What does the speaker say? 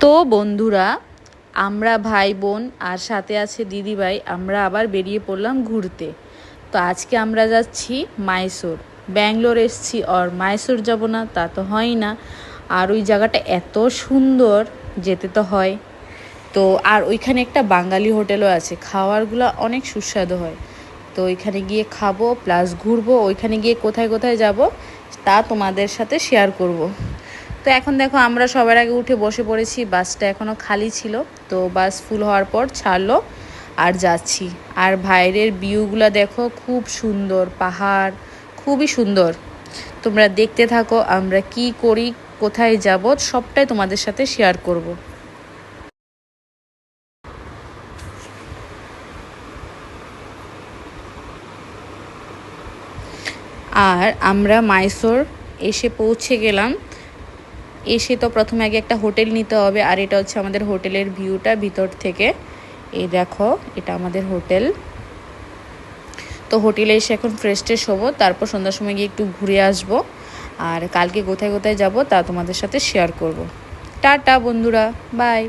তো বন্ধুরা, আমরা ভাই বোন আর সাথে আছে দিদিভাই, আমরা আবার বেরিয়ে পড়লাম ঘুরতে। তো আজকে আমরা যাচ্ছি মাইসোর। ব্যাঙ্গালোর এসছি আর মাইসোর যাব না তা তো হয় না। আর ওই জায়গাটা এত সুন্দর, যেতে তো হয়। তো আর ওইখানে একটা বাঙালি হোটেলও আছে, খাবারগুলো অনেক সুস্বাদু হয়। তো ওইখানে গিয়ে খাবো প্লাস ঘুরবো। ওইখানে গিয়ে কোথায় কোথায় যাব তা তোমাদের সাথে শেয়ার করব। তো এখন দেখো, আমরা সবার আগে উঠে বসে পড়েছি। বাসটা এখনও খালি ছিল, তো বাস ফুল হওয়ার পর ছাড়লো আর যাচ্ছি। আর বাইরের ভিউগুলো দেখো, খুব সুন্দর, পাহাড় খুবই সুন্দর। তোমরা দেখতে থাকো, আমরা কি করি, কোথায় যাব, সবটাই তোমাদের সাথে শেয়ার করব। আর আমরা মাইসোর এসে পৌঁছে গেলাম। এসে তো প্রথমে আগে একটা হোটেল নিতে হবে, আর এটা হচ্ছে আমাদের হোটেলের ভিউটা ভিতর থেকে। এই দেখো, এটা আমাদের হোটেল। তো হোটেলে এসে এখন ফ্রেশ ট্রেশ হবো, তারপর সন্ধ্যার সময় গিয়ে একটু ঘুরে আসবো। আর কালকে কোথায় কোথায় যাব তা তোমাদের সাথে শেয়ার করব। টাটা বন্ধুরা, বাই।